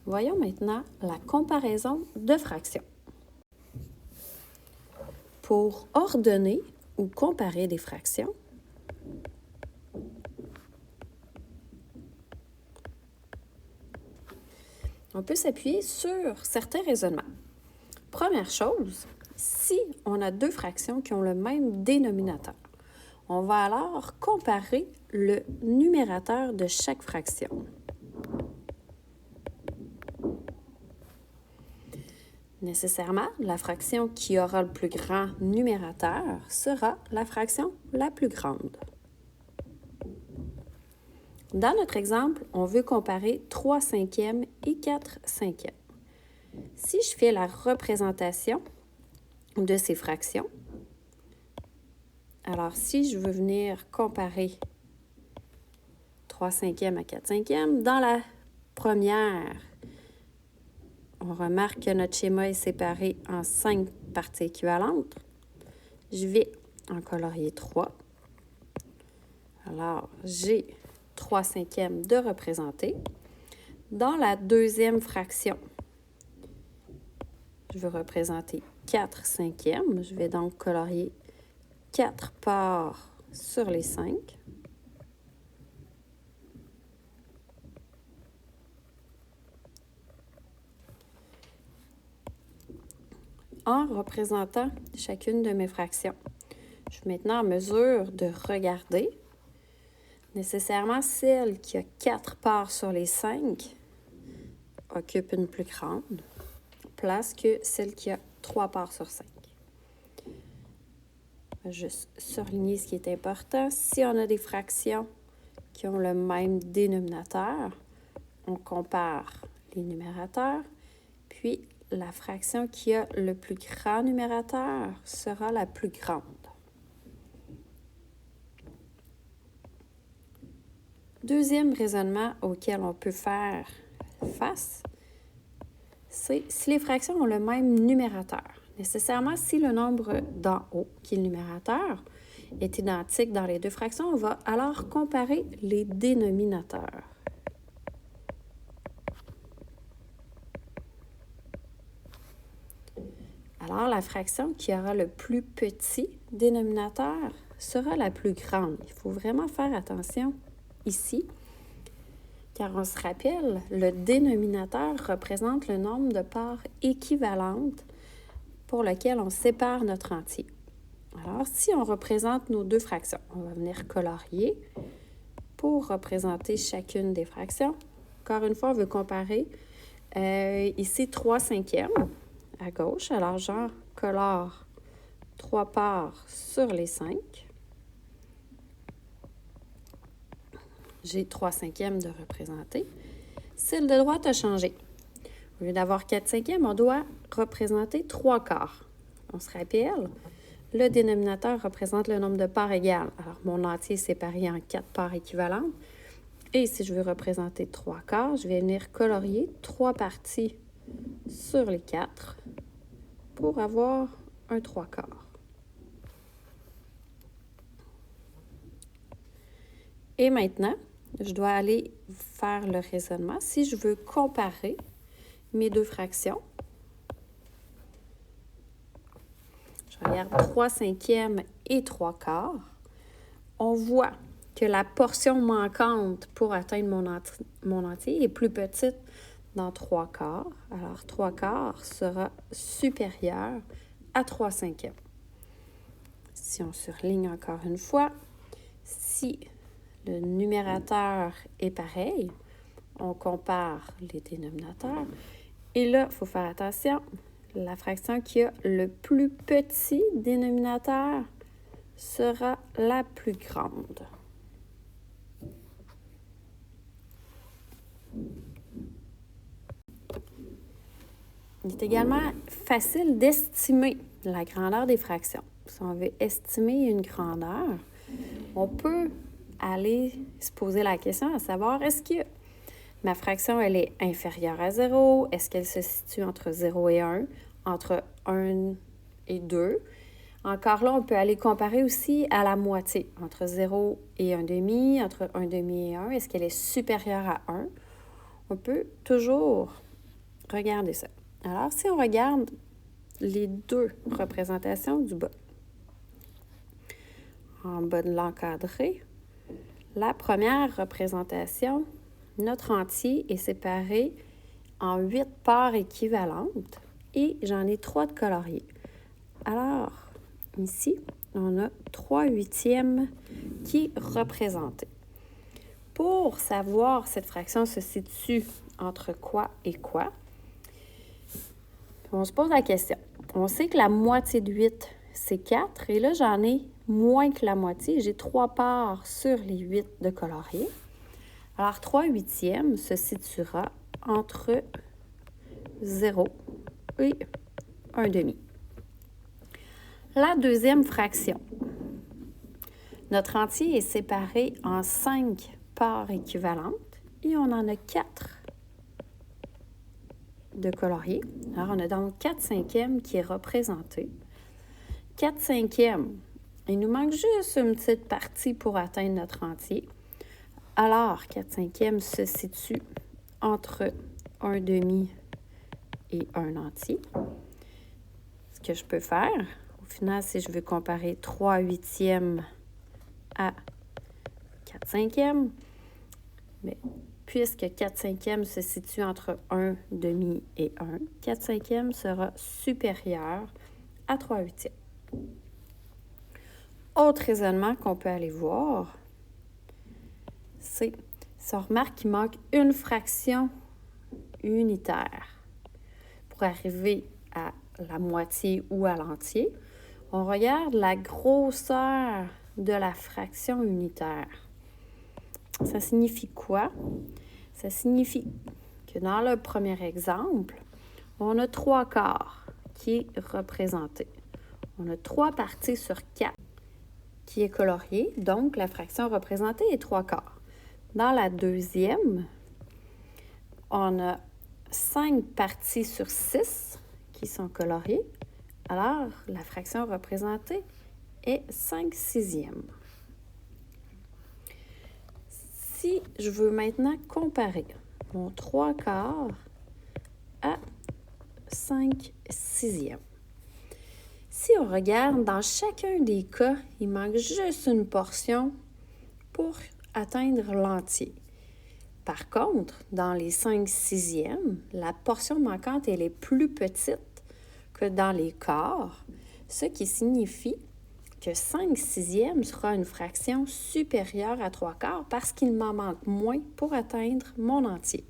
Voyons maintenant la comparaison de fractions. Pour ordonner ou comparer des fractions, on peut s'appuyer sur certains raisonnements. Première chose, si on a deux fractions qui ont le même dénominateur, on va alors comparer le numérateur de chaque fraction. Nécessairement, la fraction qui aura le plus grand numérateur sera la fraction la plus grande. Dans notre exemple, on veut comparer 3 cinquièmes et 4 cinquièmes. Si je fais la représentation de ces fractions, alors si je veux venir comparer 3 cinquièmes à 4 cinquièmes, dans la première, on remarque que notre schéma est séparé en 5 parties équivalentes. Je vais en colorier 3. Alors, j'ai 3 cinquièmes de représenter. Dans la deuxième fraction, je veux représenter 4 cinquièmes. Je vais donc colorier 4 parts sur les 5. En représentant chacune de mes fractions, je suis maintenant en mesure de regarder. Nécessairement, celle qui a 4 parts sur les 5 occupe une plus grande place que celle qui a 3 parts sur 5. Je vais juste surligner ce qui est important. Si on a des fractions qui ont le même dénominateur, on compare les numérateurs, puis la fraction qui a le plus grand numérateur sera la plus grande. Deuxième raisonnement auquel on peut faire face, c'est si les fractions ont le même numérateur. Nécessairement, si le nombre d'en haut, qui est le numérateur, est identique dans les deux fractions, on va alors comparer les dénominateurs. Alors, la fraction qui aura le plus petit dénominateur sera la plus grande. Il faut vraiment faire attention ici, car on se rappelle, le dénominateur représente le nombre de parts équivalentes pour lequel on sépare notre entier. Alors, si on représente nos deux fractions, on va venir colorier pour représenter chacune des fractions. Encore une fois, on veut comparer ici 3 cinquièmes à gauche. Alors, j'en colore 3 parts sur les 5. J'ai 3 cinquièmes de représenter. Celle de droite a changé. Au lieu d'avoir 4 cinquièmes, on doit représenter 3 quarts. On se rappelle, le dénominateur représente le nombre de parts égales. Alors, mon entier est séparé en 4 parts équivalentes. Et si je veux représenter 3 quarts, je vais venir colorier 3 parties sur les 4 pour avoir un 3 quarts. Et maintenant, je dois aller faire le raisonnement. Si je veux comparer mes deux fractions, je regarde 3 cinquièmes et 3 quarts. On voit que la portion manquante pour atteindre mon entier est plus petite dans 3 quarts. Alors, 3 quarts sera supérieur à 3 cinquièmes. Si on surligne encore une fois, si le numérateur est pareil, on compare les dénominateurs. Et là, il faut faire attention, la fraction qui a le plus petit dénominateur sera la plus grande. Il est également facile d'estimer la grandeur des fractions. Si on veut estimer une grandeur, on peut aller se poser la question à savoir, est-ce que ma fraction, elle est inférieure à 0? Est-ce qu'elle se situe entre 0 et 1? Entre 1 et 2? Encore là, on peut aller comparer aussi à la moitié, entre 0 et 1,5, entre 1,5 et 1. Est-ce qu'elle est supérieure à 1? On peut toujours Regardez ça. Alors, si on regarde les deux représentations du bas, en bas de l'encadré, la première représentation, notre entier est séparé en 8 parts équivalentes et j'en ai 3 de coloriés. Alors, ici, on a 3/8 qui est représenté. Pour savoir cette fraction se situe entre quoi et quoi, on se pose la question. On sait que la moitié de 8, c'est 4, et là, j'en ai moins que la moitié. J'ai 3 parts sur les 8 de coloriés. Alors, 3/8 se situera entre 0 et 1/2. La deuxième fraction. Notre entier est séparé en 5 parts équivalentes et on en a 4 de coloriés. Alors, on a donc 4/5 qui est représenté. 4/5, il nous manque juste une petite partie pour atteindre notre entier. Alors, 4/5 se situe entre 1/2 et 1 entier. Ce que je peux faire, au final, si je veux comparer 3/8 à 4/5, mais puisque 4/5 se situe entre 1/2 et 1, 4/5 sera supérieur à 3/8. Autre raisonnement qu'on peut aller voir, c'est, si on remarque qu'il manque une fraction unitaire pour arriver à la moitié ou à l'entier, on regarde la grosseur de la fraction unitaire. Ça signifie quoi? Ça signifie que dans le premier exemple, on a 3/4 qui est représenté. On a 3 parties sur 4 qui est coloriée, donc la fraction représentée est 3/4. Dans la deuxième, on a 5 parties sur 6 qui sont coloriées. Alors, la fraction représentée est 5/6. Si je veux maintenant comparer mon 3/4 à 5/6, si on regarde, dans chacun des cas, il manque juste une portion pour atteindre l'entier. Par contre, dans les 5/6, la portion manquante elle est plus petite que dans les quarts, ce qui signifie que 5/6 sera une fraction supérieure à 3/4 parce qu'il m'en manque moins pour atteindre mon entier.